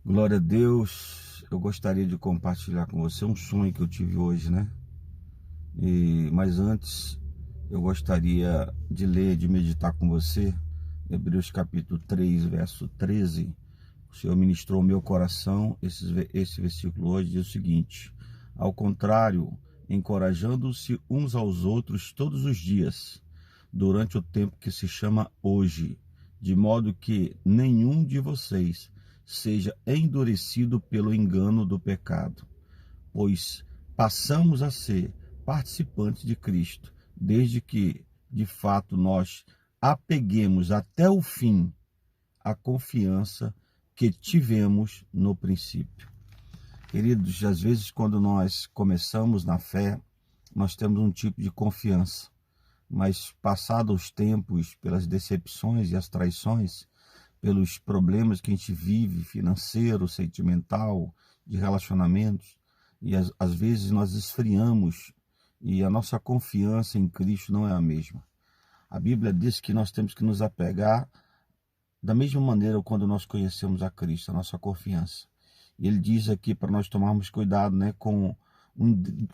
Glória a Deus. Eu gostaria de compartilhar com você um sonho que eu tive hoje, né? Mas antes, eu gostaria de ler, de meditar com você, Hebreus capítulo 3, verso 13. O Senhor ministrou ao meu coração. Esse versículo hoje diz o seguinte: ao contrário, encorajando-se uns aos outros todos os dias, durante o tempo que se chama hoje, de modo que nenhum de vocês seja endurecido pelo engano do pecado, pois passamos a ser participantes de Cristo, desde que, de fato, nós apeguemos até o fim a confiança que tivemos no princípio. Queridos, às vezes quando nós começamos na fé, nós temos um tipo de confiança, mas passados os tempos, pelas decepções e as traições, pelos problemas que a gente vive, financeiro, sentimental, de relacionamentos, e às vezes nós esfriamos e a nossa confiança em Cristo não é a mesma. A Bíblia diz que nós temos que nos apegar da mesma maneira quando nós conhecemos a Cristo, a nossa confiança. E ele diz aqui para nós tomarmos cuidado, né, com o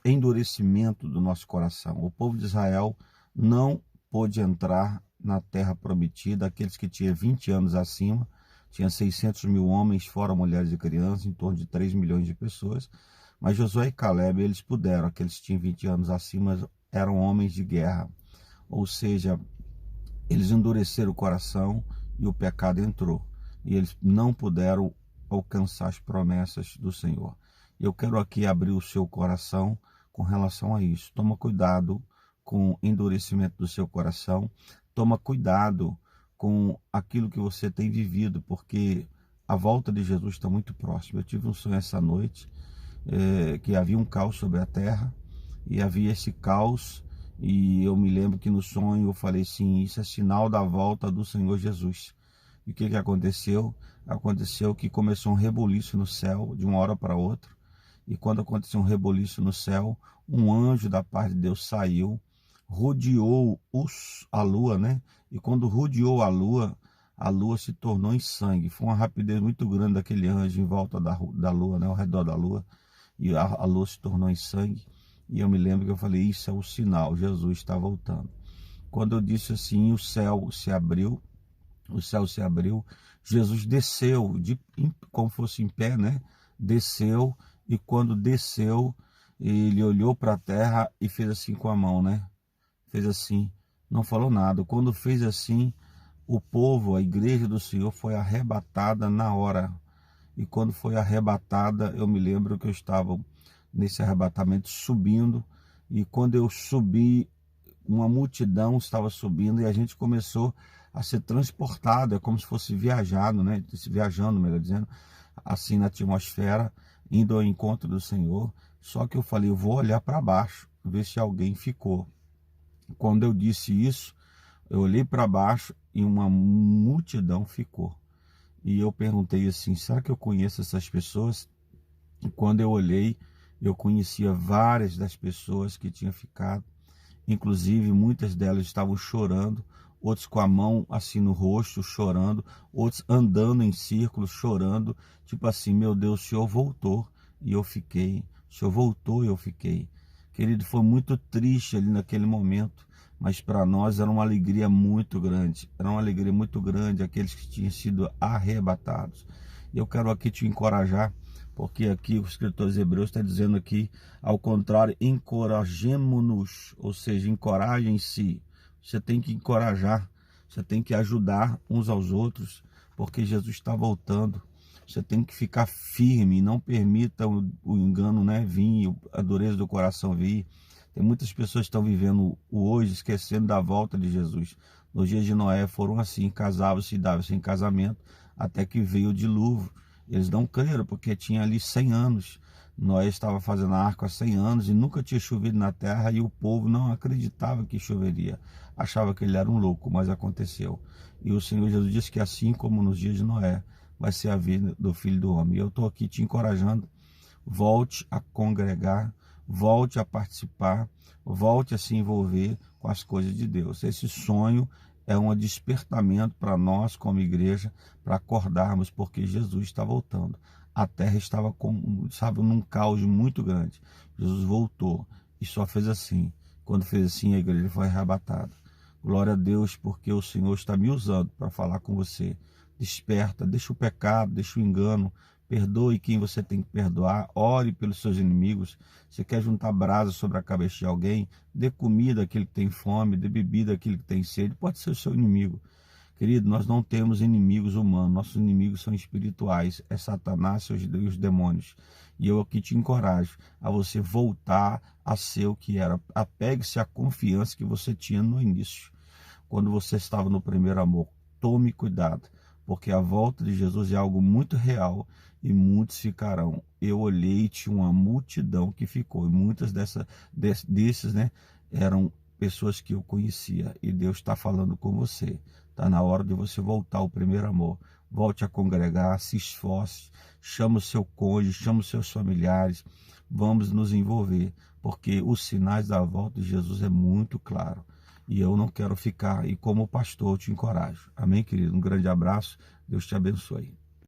endurecimento do nosso coração. O povo de Israel não pôde entrar na terra prometida, aqueles que tinham 20 anos acima, tinha 600 mil homens, fora mulheres e crianças, em torno de 3 milhões de pessoas, mas Josué e Caleb, eles puderam, aqueles que tinham 20 anos acima, eram homens de guerra, ou seja, eles endureceram o coração e o pecado entrou, e eles não puderam alcançar as promessas do Senhor. Eu quero aqui abrir o seu coração com relação a isso. Toma cuidado com o endurecimento do seu coração, toma cuidado com aquilo que você tem vivido, porque a volta de Jesus está muito próxima. Eu tive um sonho essa noite, que havia um caos sobre a terra, e havia esse caos, e eu me lembro que no sonho eu falei assim, isso é sinal da volta do Senhor Jesus. E o que aconteceu? Aconteceu que começou um rebuliço no céu, de uma hora para outra, e quando aconteceu um rebuliço no céu, um anjo da parte de Deus saiu, rodeou a lua, né? E quando rodeou a lua se tornou em sangue. Foi uma rapidez muito grande daquele anjo em volta da lua, né? Ao redor da lua, e a lua se tornou em sangue. E eu me lembro que eu falei, isso é o sinal, Jesus está voltando. Quando eu disse assim, o céu se abriu, Jesus desceu, como fosse em pé, né? Desceu, e quando desceu, ele olhou para a terra e fez assim com a mão, né? Fez assim, não falou nada. Quando fez assim, o povo, a igreja do Senhor foi arrebatada na hora. E quando foi arrebatada, eu me lembro que eu estava nesse arrebatamento subindo, e quando eu subi, uma multidão estava subindo e a gente começou a ser transportado, é como se fosse viajado, né? Viajando, melhor dizendo, assim na atmosfera, indo ao encontro do Senhor. Só que eu falei, eu vou olhar para baixo, ver se alguém ficou. Quando eu disse isso, eu olhei para baixo e uma multidão ficou. E eu perguntei assim, será que eu conheço essas pessoas? E quando eu olhei, eu conhecia várias das pessoas que tinham ficado. Inclusive, muitas delas estavam chorando, outros com a mão assim no rosto, chorando, outros andando em círculos, chorando, tipo assim, meu Deus, o Senhor voltou e eu fiquei, o Senhor voltou e eu fiquei. Querido, foi muito triste ali naquele momento, mas para nós era uma alegria muito grande, aqueles que tinham sido arrebatados. Eu quero aqui te encorajar, porque aqui o escritor Hebreus está dizendo aqui, ao contrário, encorajemo-nos, ou seja, encorajem-se. Você tem que encorajar, você tem que ajudar uns aos outros, porque Jesus está voltando. Você tem que ficar firme, não permita o engano, né, vir, a dureza do coração vir. Tem muitas pessoas que estão vivendo o hoje, esquecendo da volta de Jesus. Nos dias de Noé foram assim, casavam-se e davam-se em casamento, até que veio o dilúvio. Eles não creram, porque tinha ali 100 anos. Noé estava fazendo a arca há 100 anos e nunca tinha chovido na terra, e o povo não acreditava que choveria. Achava que ele era um louco, mas aconteceu. E o Senhor Jesus disse que assim como nos dias de Noé, vai ser a vida do Filho do Homem. E eu estou aqui te encorajando, volte a congregar, volte a participar, volte a se envolver com as coisas de Deus. Esse sonho é um despertamento para nós como igreja, para acordarmos, porque Jesus está voltando. A terra estava num caos muito grande. Jesus voltou e só fez assim. Quando fez assim, a igreja foi arrebatada. Glória a Deus, porque o Senhor está me usando para falar com você. Desperta, deixa o pecado, deixa o engano, perdoe quem você tem que perdoar, ore pelos seus inimigos. Você quer juntar brasa sobre a cabeça de alguém? Dê comida àquele que tem fome, dê bebida àquele que tem sede. Pode ser o seu inimigo. Querido, nós não temos inimigos humanos, nossos inimigos são espirituais, é Satanás e os demônios. E eu aqui te encorajo a você voltar a ser o que era. Apegue-se à confiança que você tinha no início, quando você estava no primeiro amor. Tome cuidado, porque a volta de Jesus é algo muito real e muitos ficarão. Eu olhei e tinha uma multidão que ficou, e muitas desses, né, eram pessoas que eu conhecia, e Deus está falando com você. Está na hora de você voltar ao primeiro amor. Volte a congregar, se esforce, chama o seu cônjuge, chama os seus familiares, vamos nos envolver, porque os sinais da volta de Jesus é muito claro. E eu não quero ficar, e como pastor eu te encorajo. Amém, querido? Um grande abraço, Deus te abençoe.